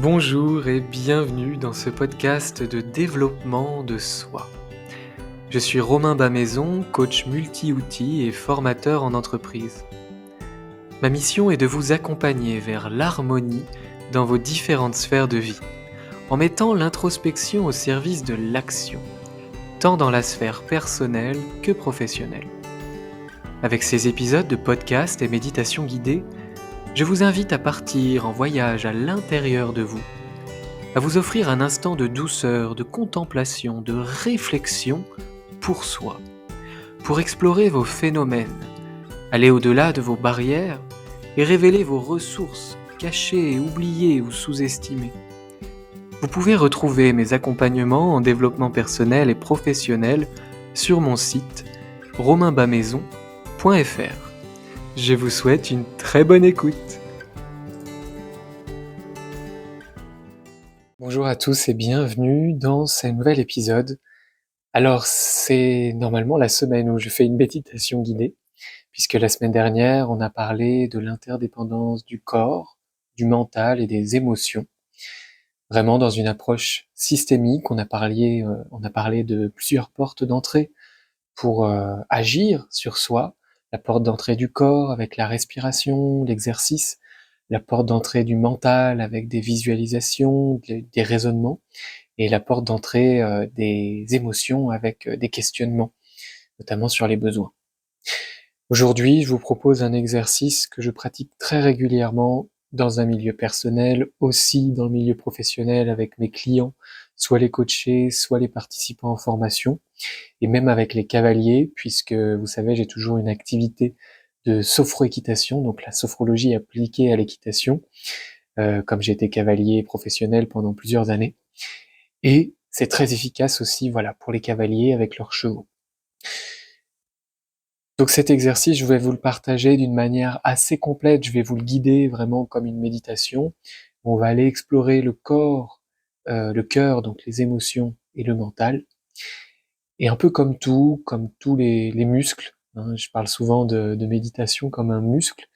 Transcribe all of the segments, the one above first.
Bonjour et bienvenue dans ce podcast de développement de soi. Je suis Romain Bamaison, coach multi-outils et formateur en entreprise. Ma mission est de vous accompagner vers l'harmonie dans vos différentes sphères de vie, en mettant l'introspection au service de l'action, tant dans la sphère personnelle que professionnelle. Avec ces épisodes de podcast et méditation guidée, je vous invite à partir en voyage à l'intérieur de vous, à vous offrir un instant de douceur, de contemplation, de réflexion pour soi, pour explorer vos phénomènes, aller au-delà de vos barrières et révéler vos ressources cachées, oubliées ou sous-estimées. Vous pouvez retrouver mes accompagnements en développement personnel et professionnel sur mon site romainbamaison.fr. Je vous souhaite une très bonne écoute. Bonjour à tous et bienvenue dans ce nouvel épisode. Alors c'est normalement la semaine où je fais une méditation guidée, puisque la semaine dernière on a parlé de l'interdépendance du corps, du mental et des émotions. Vraiment dans une approche systémique, on a parlé de plusieurs portes d'entrée pour agir sur soi. La porte d'entrée du corps avec la respiration, l'exercice, la porte d'entrée du mental avec des visualisations, des raisonnements, et la porte d'entrée des émotions avec des questionnements, notamment sur les besoins. Aujourd'hui, je vous propose un exercice que je pratique très régulièrement dans un milieu personnel, aussi dans le milieu professionnel avec mes clients, soit les coachés, soit les participants en formation, et même avec les cavaliers, puisque vous savez, j'ai toujours une activité de sophroéquitation, donc la sophrologie appliquée à l'équitation, comme j'ai été cavalier professionnel pendant plusieurs années. Et c'est très efficace aussi, voilà, pour les cavaliers avec leurs chevaux. Donc cet exercice, je vais vous le partager d'une manière assez complète, je vais vous le guider vraiment comme une méditation. On va aller explorer le corps, le cœur, donc les émotions et le mental. Et un peu comme tous les muscles, hein, je parle souvent de méditation comme un muscle.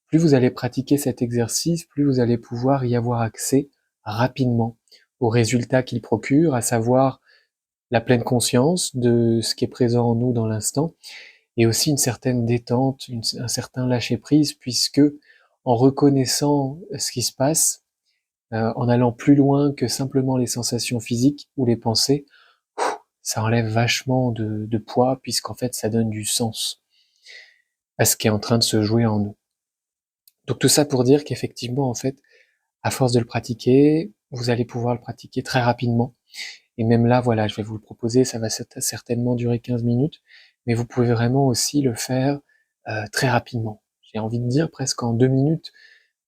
Plus vous allez pratiquer cet exercice, plus vous allez pouvoir y avoir accès rapidement aux résultats qu'il procure, à savoir la pleine conscience de ce qui est présent en nous dans l'instant, et aussi une certaine détente, un certain lâcher-prise, puisque en reconnaissant ce qui se passe, en allant plus loin que simplement les sensations physiques ou les pensées, ça enlève vachement de poids, puisqu'en fait ça donne du sens à ce qui est en train de se jouer en nous. Donc tout ça pour dire qu'effectivement, en fait, à force de le pratiquer, vous allez pouvoir le pratiquer très rapidement. Et même là, voilà, je vais vous le proposer, ça va certainement durer 15 minutes, mais vous pouvez vraiment aussi le faire très rapidement. J'ai envie de dire presque en 2 minutes,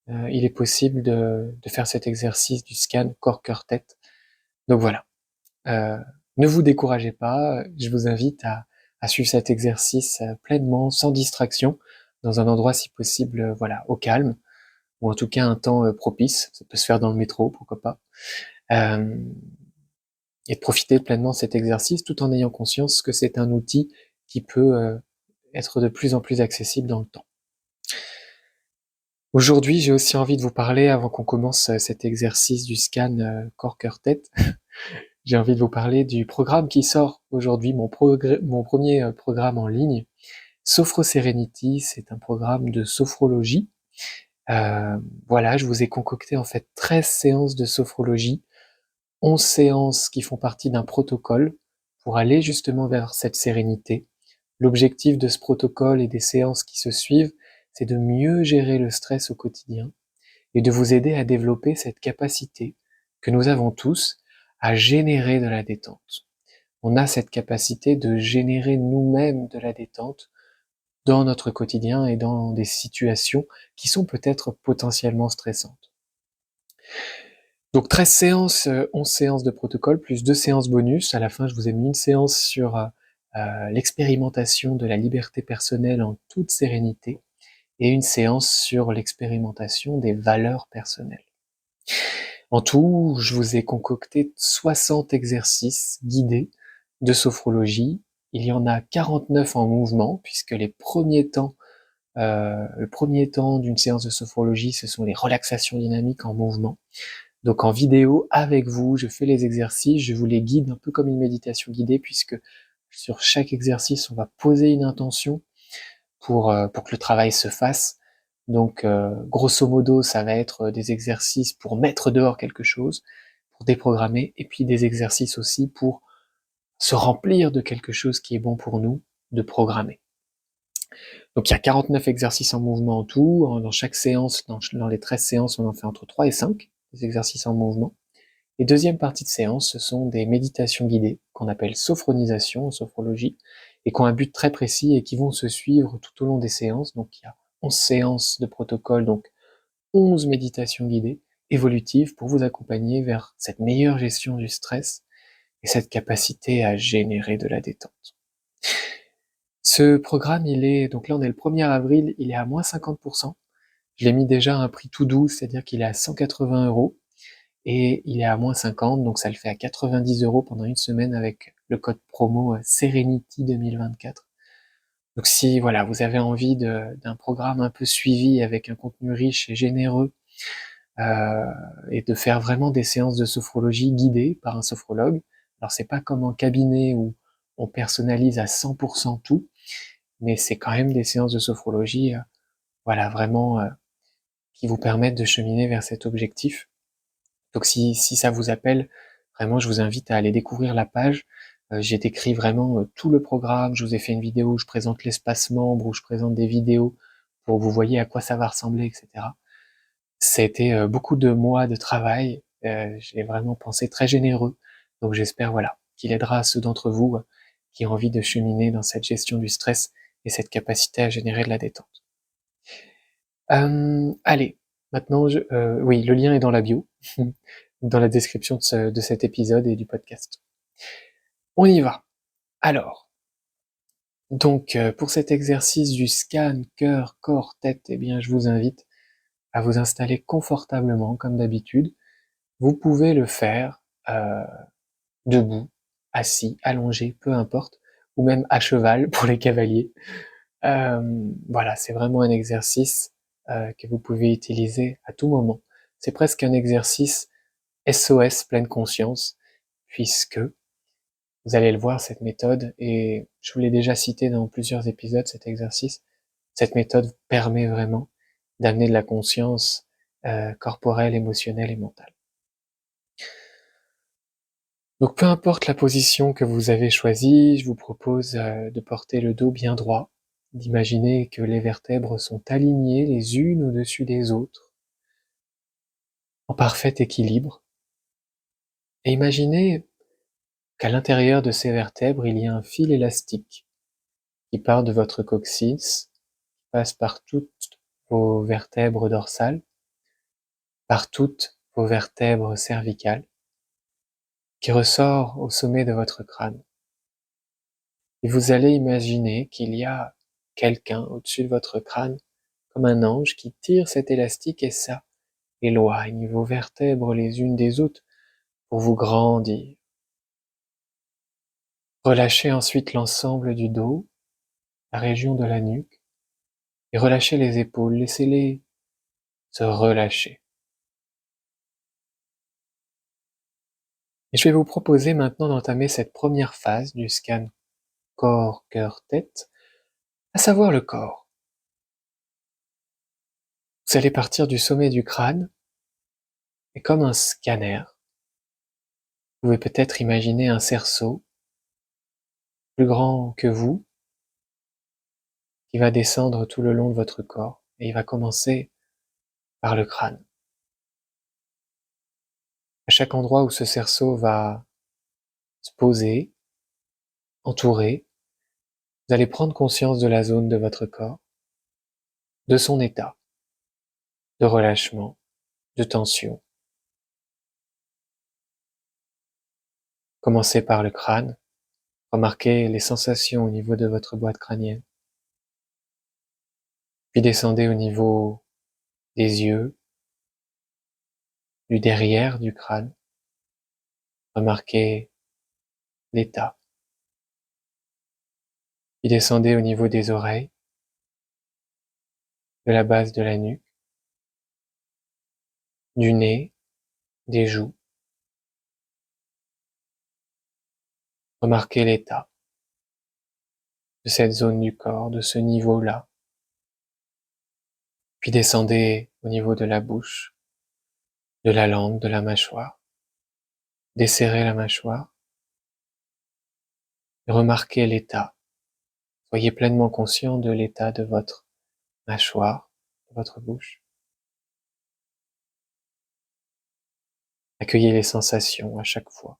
il est possible de faire cet exercice du scan corps-cœur-tête. Donc voilà, euh, ne vous découragez pas, je vous invite à suivre cet exercice pleinement, sans distraction, dans un endroit si possible, voilà, au calme, ou en tout cas un temps propice. Ça peut se faire dans le métro, pourquoi pas. Euh, et de profiter pleinement de cet exercice tout en ayant conscience que c'est un outil qui peut être de plus en plus accessible dans le temps. Aujourd'hui, j'ai aussi envie de vous parler, avant qu'on commence cet exercice du scan corps-cœur-tête, j'ai envie de vous parler du programme qui sort aujourd'hui, mon premier programme en ligne, Sophro Serenity. C'est un programme de sophrologie. Voilà, je vous ai concocté en fait 13 séances de sophrologie, 11 séances qui font partie d'un protocole pour aller justement vers cette sérénité. L'objectif de ce protocole et des séances qui se suivent, c'est de mieux gérer le stress au quotidien et de vous aider à développer cette capacité que nous avons tous à générer de la détente. On a cette capacité de générer nous-mêmes de la détente dans notre quotidien et dans des situations qui sont peut-être potentiellement stressantes. Donc 13 séances, 11 séances de protocole, plus 2 séances bonus. À la fin, je vous ai mis une séance sur l'expérimentation de la liberté personnelle en toute sérénité et une séance sur l'expérimentation des valeurs personnelles. En tout, je vous ai concocté 60 exercices guidés de sophrologie. Il y en a 49 en mouvement, puisque le premier temps d'une séance de sophrologie, ce sont les relaxations dynamiques en mouvement. Donc en vidéo, avec vous, je fais les exercices, je vous les guide un peu comme une méditation guidée, puisque sur chaque exercice, on va poser une intention pour que le travail se fasse. Donc grosso modo, ça va être des exercices pour mettre dehors quelque chose, pour déprogrammer, et puis des exercices aussi pour se remplir de quelque chose qui est bon pour nous, de programmer. Donc il y a 49 exercices en mouvement en tout. Dans chaque séance, dans les 13 séances, on en fait entre 3 et 5, des exercices en mouvement. Et deuxième partie de séance, ce sont des méditations guidées, qu'on appelle sophronisation en sophrologie, et qui ont un but très précis et qui vont se suivre tout au long des séances. Donc il y a 11 séances de protocole, donc 11 méditations guidées, évolutives, pour vous accompagner vers cette meilleure gestion du stress et cette capacité à générer de la détente. Ce programme, donc là on est le 1er avril, il est à moins 50%. Je l'ai mis déjà à un prix tout doux, c'est-à-dire qu'il est à 180 €, et il est à moins 50, donc ça le fait à 90 € pendant une semaine avec le code promo Serenity 2024. Donc si voilà, vous avez envie d'un programme un peu suivi avec un contenu riche et généreux, et de faire vraiment des séances de sophrologie guidées par un sophrologue. Alors c'est pas comme en cabinet où on personnalise à 100% tout, mais c'est quand même des séances de sophrologie, voilà, vraiment qui vous permettent de cheminer vers cet objectif. Donc si ça vous appelle, vraiment je vous invite à aller découvrir la page. J'ai décrit vraiment tout le programme, je vous ai fait une vidéo où je présente l'espace membre, où je présente des vidéos pour que vous voyez à quoi ça va ressembler, etc. Ça a été beaucoup de mois de travail, j'ai vraiment pensé très généreux, donc j'espère voilà, qu'il aidera ceux d'entre vous qui ont envie de cheminer dans cette gestion du stress et cette capacité à générer de la détente. Allez, maintenant oui, le lien est dans la bio, dans la description de cet épisode et du podcast. On y va. Alors, donc pour cet exercice du scan cœur, corps, tête, eh bien je vous invite à vous installer confortablement comme d'habitude. Vous pouvez le faire debout, assis, allongé, peu importe, ou même à cheval pour les cavaliers. Voilà, c'est vraiment un exercice que vous pouvez utiliser à tout moment. C'est presque un exercice SOS pleine conscience, puisque vous allez le voir, cette méthode, et je vous l'ai déjà cité dans plusieurs épisodes, cet exercice, cette méthode permet vraiment d'amener de la conscience corporelle, émotionnelle et mentale. Donc peu importe la position que vous avez choisie, je vous propose de porter le dos bien droit, d'imaginer que les vertèbres sont alignées les unes au-dessus des autres, en parfait équilibre, et imaginez qu'à l'intérieur de ces vertèbres, il y a un fil élastique qui part de votre coccyx, passe par toutes vos vertèbres dorsales, par toutes vos vertèbres cervicales, qui ressort au sommet de votre crâne. Et vous allez imaginer qu'il y a quelqu'un au-dessus de votre crâne, comme un ange, qui tire cet élastique et ça éloigne vos vertèbres les unes des autres pour vous grandir. Relâchez ensuite l'ensemble du dos, la région de la nuque, et relâchez les épaules, laissez-les se relâcher. Et je vais vous proposer maintenant d'entamer cette première phase du scan corps, cœur, tête, à savoir le corps. Vous allez partir du sommet du crâne, et comme un scanner, vous pouvez peut-être imaginer un cerceau plus grand que vous, qui va descendre tout le long de votre corps, et il va commencer par le crâne. À chaque endroit où ce cerceau va se poser, entourer, vous allez prendre conscience de la zone de votre corps, de son état, de relâchement, de tension. Commencez par le crâne, remarquez les sensations au niveau de votre boîte crânienne, puis descendez au niveau des yeux, du derrière du crâne, remarquez l'état, puis descendez au niveau des oreilles, de la base de la nuque, du nez, des joues. Remarquez l'état de cette zone du corps, de ce niveau-là. Puis descendez au niveau de la bouche, de la langue, de la mâchoire. Desserrez la mâchoire et remarquez l'état. Soyez pleinement conscient de l'état de votre mâchoire, de votre bouche. Accueillez les sensations à chaque fois.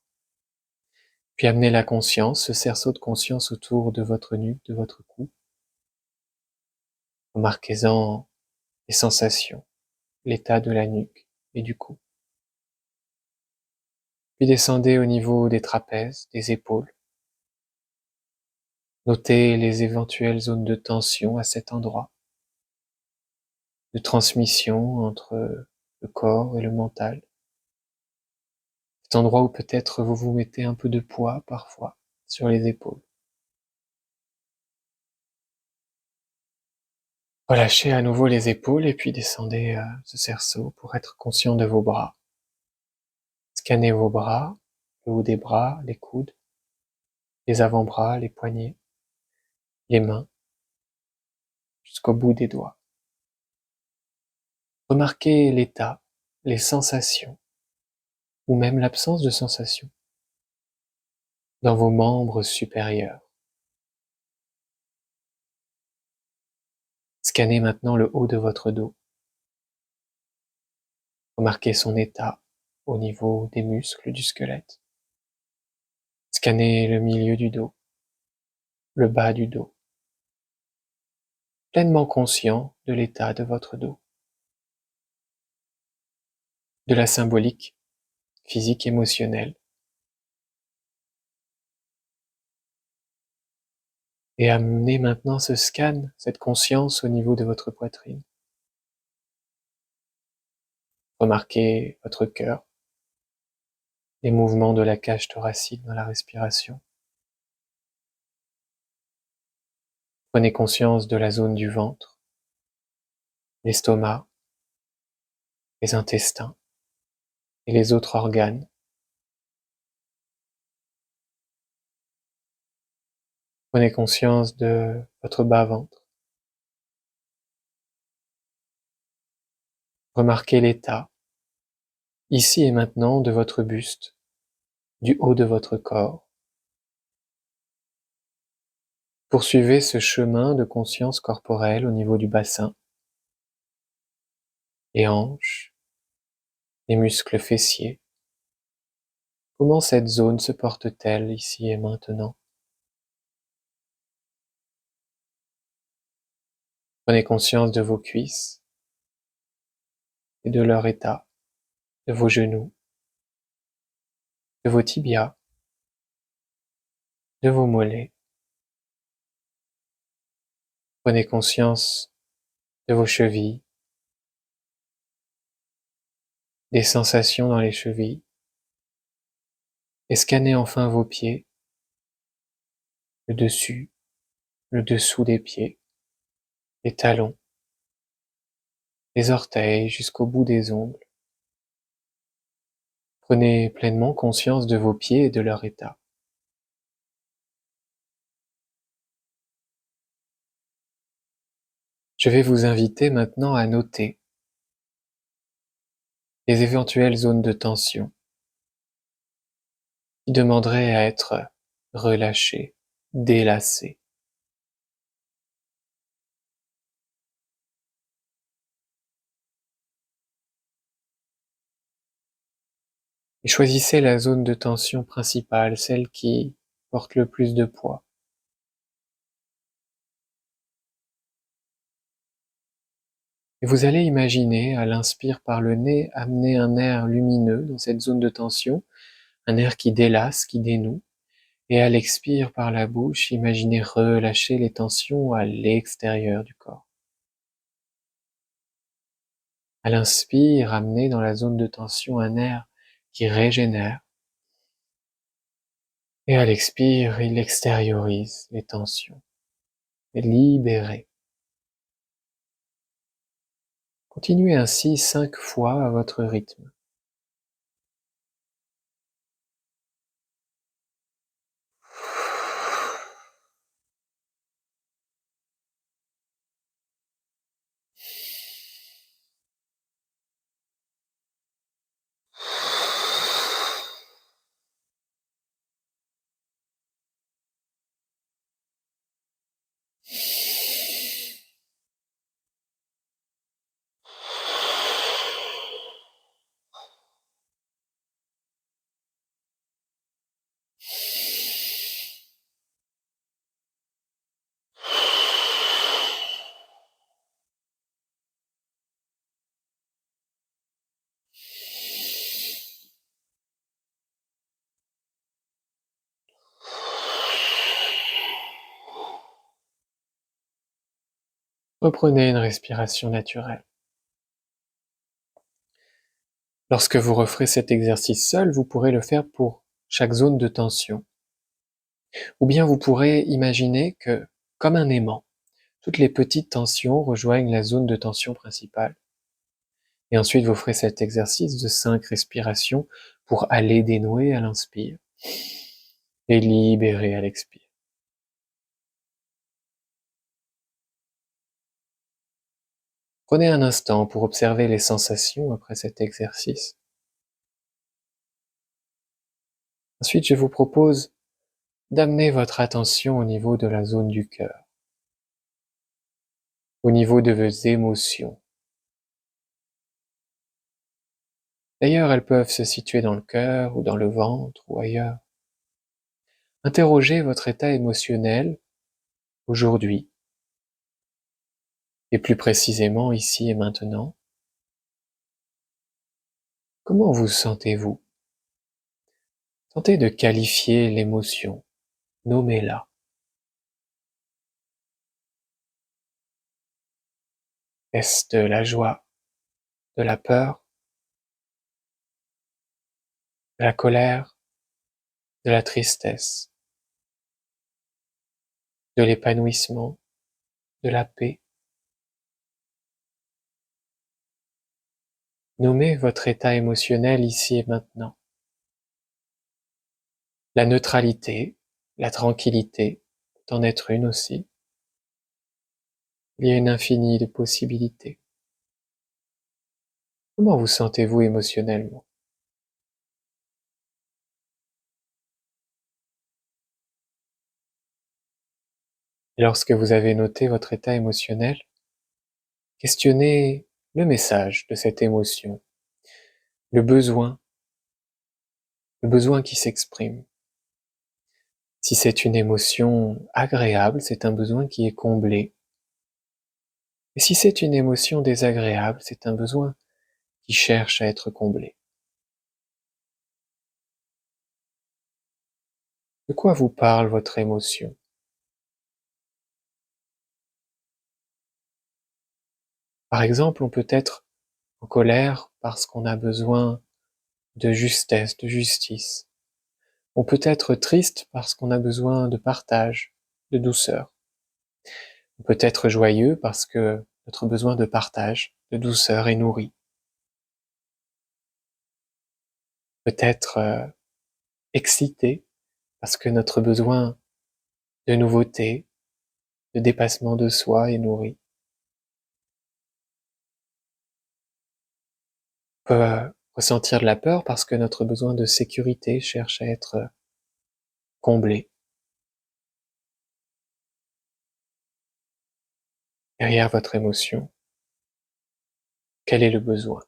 Puis amenez la conscience, ce cerceau de conscience autour de votre nuque, de votre cou. Remarquez-en les sensations, l'état de la nuque et du cou. Puis descendez au niveau des trapèzes, des épaules. Notez les éventuelles zones de tension à cet endroit, de transmission entre le corps et le mental. Cet endroit où peut-être vous vous mettez un peu de poids parfois sur les épaules. Relâchez à nouveau les épaules et puis descendez ce cerceau pour être conscient de vos bras. Scannez vos bras, le haut des bras, les coudes, les avant-bras, les poignets, les mains, jusqu'au bout des doigts. Remarquez l'état, les sensations, ou même l'absence de sensations, dans vos membres supérieurs. Scannez maintenant le haut de votre dos. Remarquez son état au niveau des muscles du squelette. Scannez le milieu du dos, le bas du dos, pleinement conscient de l'état de votre dos, de la symbolique, physique, émotionnelle. Et amenez maintenant ce scan, cette conscience au niveau de votre poitrine. Remarquez votre cœur, les mouvements de la cage thoracique dans la respiration. Prenez conscience de la zone du ventre, l'estomac, les intestins et les autres organes. Prenez conscience de votre bas-ventre. Remarquez l'état, ici et maintenant, de votre buste, du haut de votre corps. Poursuivez ce chemin de conscience corporelle au niveau du bassin, les hanches, les muscles fessiers. Comment cette zone se porte-t-elle ici et maintenant? Prenez conscience de vos cuisses et de leur état, de vos genoux, de vos tibias, de vos mollets. Prenez conscience de vos chevilles, des sensations dans les chevilles, et scannez enfin vos pieds, le dessus, le dessous des pieds, les talons, les orteils jusqu'au bout des ongles. Prenez pleinement conscience de vos pieds et de leur état. Je vais vous inviter maintenant à noter les éventuelles zones de tension qui demanderaient à être relâchées, délacées. Et choisissez la zone de tension principale, celle qui porte le plus de poids. Et vous allez imaginer, à l'inspire par le nez, amener un air lumineux dans cette zone de tension, un air qui délasse, qui dénoue. Et à l'expire par la bouche, imaginez relâcher les tensions à l'extérieur du corps. À l'inspire, amenez dans la zone de tension un air qui régénère. Et à l'expire, il extériorise les tensions. Et libérez. Continuez ainsi 5 fois à votre rythme. Reprenez une respiration naturelle. Lorsque vous referez cet exercice seul, vous pourrez le faire pour chaque zone de tension. Ou bien vous pourrez imaginer que, comme un aimant, toutes les petites tensions rejoignent la zone de tension principale. Et ensuite, vous ferez cet exercice de 5 respirations pour aller dénouer à l'inspire et libérer à l'expire. Prenez un instant pour observer les sensations après cet exercice. Ensuite, je vous propose d'amener votre attention au niveau de la zone du cœur, au niveau de vos émotions. D'ailleurs, elles peuvent se situer dans le cœur ou dans le ventre ou ailleurs. Interrogez votre état émotionnel aujourd'hui, et plus précisément ici et maintenant. Comment vous sentez-vous? Tentez de qualifier l'émotion, nommez-la. Est-ce de la joie, de la peur, de la colère, de la tristesse, de l'épanouissement, de la paix? Nommez votre état émotionnel ici et maintenant. La neutralité, la tranquillité peut en être une aussi. Il y a une infinie de possibilités. Comment vous sentez-vous émotionnellement? Et lorsque vous avez noté votre état émotionnel, questionnez le message de cette émotion, le besoin qui s'exprime. Si c'est une émotion agréable, c'est un besoin qui est comblé. Et si c'est une émotion désagréable, c'est un besoin qui cherche à être comblé. De quoi vous parle votre émotion? Par exemple, on peut être en colère parce qu'on a besoin de justesse, de justice. On peut être triste parce qu'on a besoin de partage, de douceur. On peut être joyeux parce que notre besoin de partage, de douceur est nourri. Peut-être excité parce que notre besoin de nouveauté, de dépassement de soi est nourri. On peut ressentir de la peur parce que notre besoin de sécurité cherche à être comblé. Derrière votre émotion, quel est le besoin?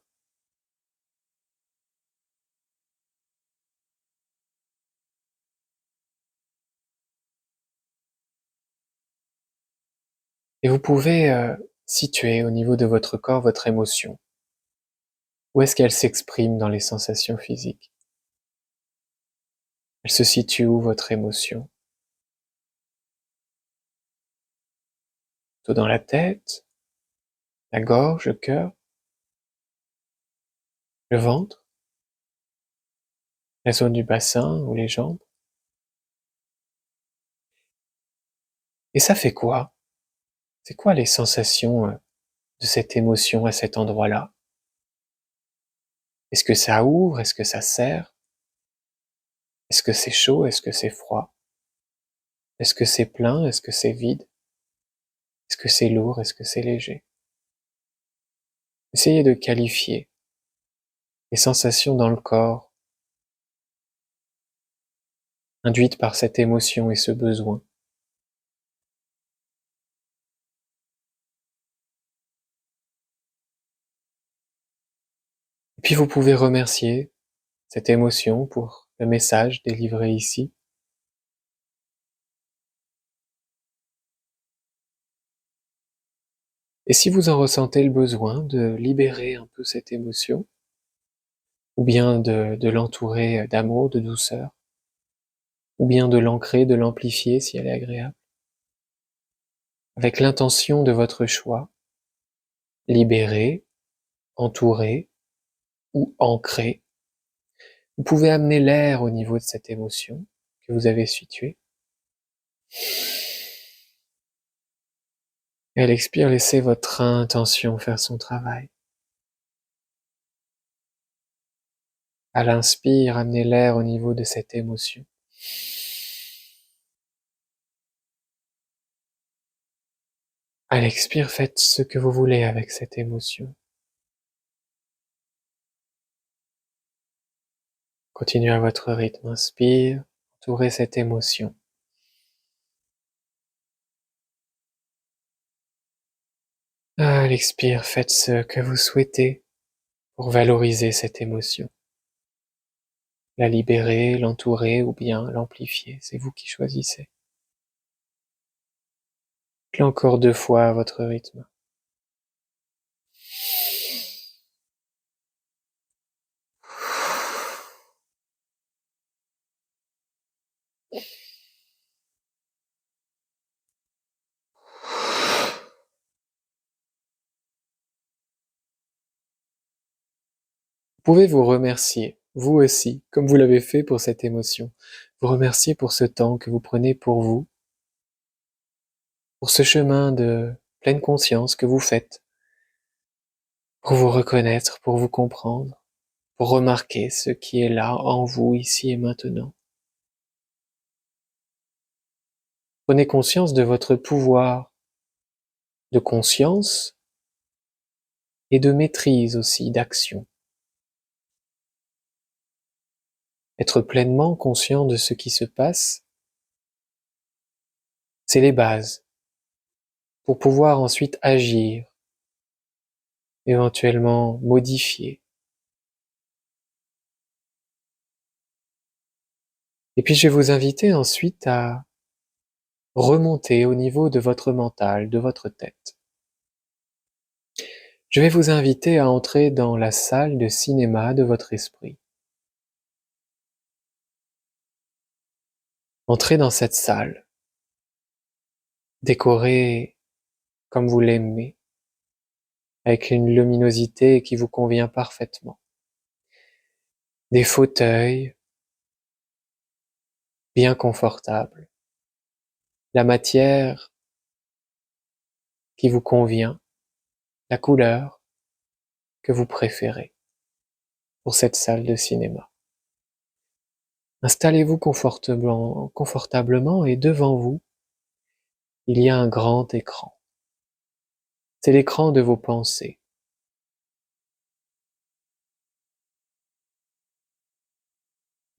Et vous pouvez situer au niveau de votre corps votre émotion. Où est-ce qu'elle s'exprime dans les sensations physiques? Elle se situe où votre émotion? Plutôt dans la tête, la gorge, le cœur, le ventre, la zone du bassin ou les jambes? Et ça fait quoi? C'est quoi les sensations de cette émotion à cet endroit-là? Est-ce que ça ouvre? Est-ce que ça serre? Est-ce que c'est chaud? Est-ce que c'est froid? Est-ce que c'est plein? Est-ce que c'est vide? Est-ce que c'est lourd? Est-ce que c'est léger? Essayez de qualifier les sensations dans le corps induites par cette émotion et ce besoin. Et puis vous pouvez remercier cette émotion pour le message délivré ici. Et si vous en ressentez le besoin de libérer un peu cette émotion, ou bien de l'entourer d'amour, de douceur, ou bien de l'ancrer, de l'amplifier si elle est agréable, avec l'intention de votre choix, libérer, entourer ou ancrer. Vous pouvez amener l'air au niveau de cette émotion que vous avez située. Et à l'expire, laissez votre intention faire son travail. À l'inspire, amenez l'air au niveau de cette émotion. À l'expire, faites ce que vous voulez avec cette émotion. Continuez à votre rythme. Inspire, entourez cette émotion. À l'expire, faites ce que vous souhaitez pour valoriser cette émotion. La libérer, l'entourer ou bien l'amplifier. C'est vous qui choisissez. Faites-le encore 2 fois à votre rythme. Vous pouvez vous remercier, vous aussi, comme vous l'avez fait pour cette émotion. Vous remercier pour ce temps que vous prenez pour vous, pour ce chemin de pleine conscience que vous faites, pour vous reconnaître, pour vous comprendre, pour remarquer ce qui est là en vous, ici et maintenant. Prenez conscience de votre pouvoir de conscience et de maîtrise aussi, d'action. Être pleinement conscient de ce qui se passe, c'est les bases pour pouvoir ensuite agir, éventuellement modifier. Et puis je vais vous inviter ensuite à remonter au niveau de votre mental, de votre tête. Je vais vous inviter à entrer dans la salle de cinéma de votre esprit. Entrez dans cette salle, décorée comme vous l'aimez, avec une luminosité qui vous convient parfaitement. Des fauteuils bien confortables, la matière qui vous convient, la couleur que vous préférez pour cette salle de cinéma. Installez-vous confortablement et devant vous, il y a un grand écran. C'est l'écran de vos pensées.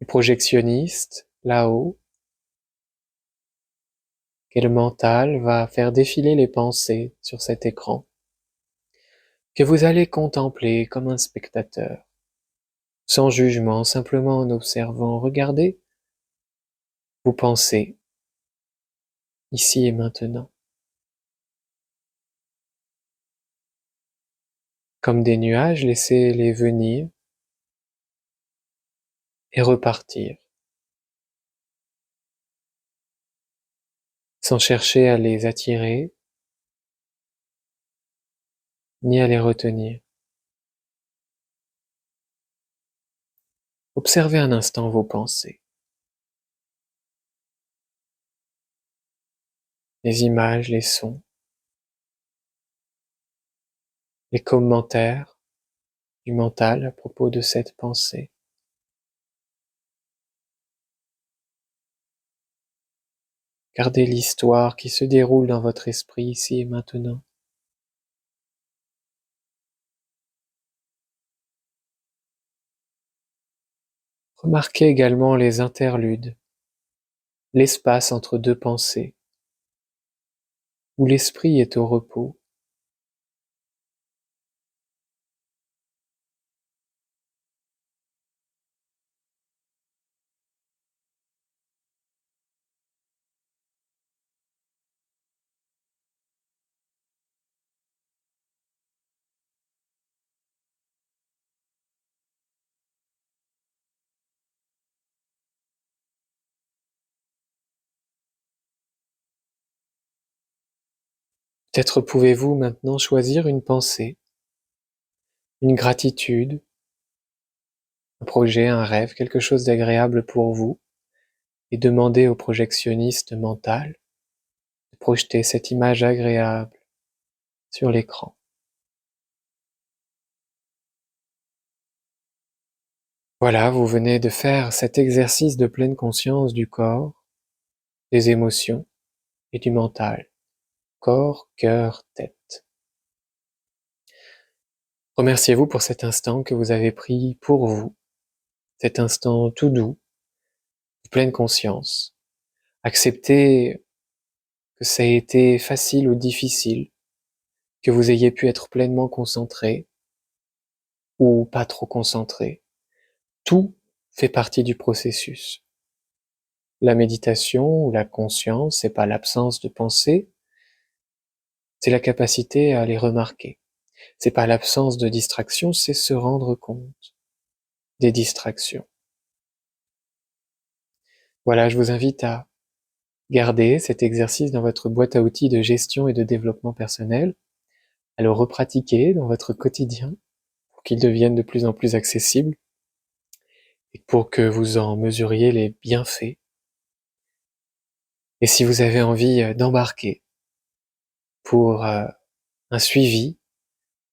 Le projectionniste, là-haut, et le mental va faire défiler les pensées sur cet écran, que vous allez contempler comme un spectateur, sans jugement, simplement en observant. Regardez vos pensées, ici et maintenant, comme des nuages, laissez-les venir et repartir, sans chercher à les attirer, ni à les retenir. Observez un instant vos pensées, les images, les sons, les commentaires du mental à propos de cette pensée. Gardez l'histoire qui se déroule dans votre esprit ici et maintenant. Remarquez également les interludes, l'espace entre 2 pensées, où l'esprit est au repos. Peut-être pouvez-vous maintenant choisir une pensée, une gratitude, un projet, un rêve, quelque chose d'agréable pour vous, et demander au projectionniste mental de projeter cette image agréable sur l'écran. Voilà, vous venez de faire cet exercice de pleine conscience du corps, des émotions et du mental. Corps, cœur, tête. Remerciez-vous pour cet instant que vous avez pris pour vous, cet instant tout doux, de pleine conscience. Acceptez que ça ait été facile ou difficile, que vous ayez pu être pleinement concentré ou pas trop concentré. Tout fait partie du processus. La méditation ou la conscience, c'est pas l'absence de pensée, c'est la capacité à les remarquer. C'est pas l'absence de distraction, c'est se rendre compte des distractions. Voilà, je vous invite à garder cet exercice dans votre boîte à outils de gestion et de développement personnel, à le repratiquer dans votre quotidien pour qu'il devienne de plus en plus accessible et pour que vous en mesuriez les bienfaits. Et si vous avez envie d'embarquer pour un suivi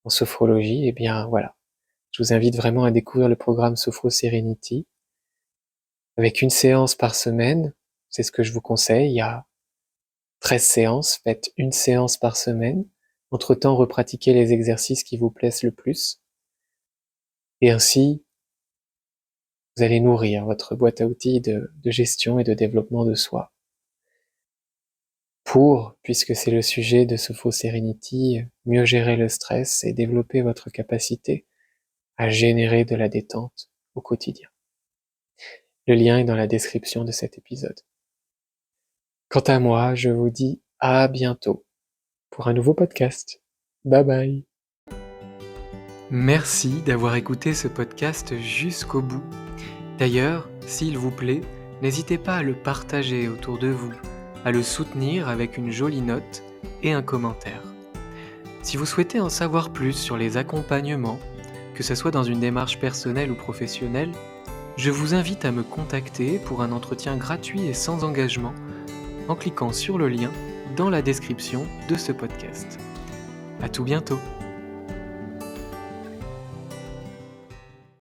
en sophrologie, eh bien voilà, je vous invite vraiment à découvrir le programme Sophro Serenity avec une séance par semaine. C'est ce que je vous conseille. Il y a 13 séances, faites une séance par semaine. Entre-temps, repratiquez les exercices qui vous plaisent le plus. Et ainsi, vous allez nourrir votre boîte à outils de gestion et de développement de soi. Puisque c'est le sujet de Sophro Serenity, mieux gérer le stress et développer votre capacité à générer de la détente au quotidien. Le lien est dans la description de cet épisode. Quant à moi, je vous dis à bientôt pour un nouveau podcast. Bye bye. Merci d'avoir écouté ce podcast jusqu'au bout. D'ailleurs, s'il vous plaît, n'hésitez pas à le partager autour de vous, à le soutenir avec une jolie note et un commentaire. Si vous souhaitez en savoir plus sur les accompagnements, que ce soit dans une démarche personnelle ou professionnelle, je vous invite à me contacter pour un entretien gratuit et sans engagement en cliquant sur le lien dans la description de ce podcast. À tout bientôt.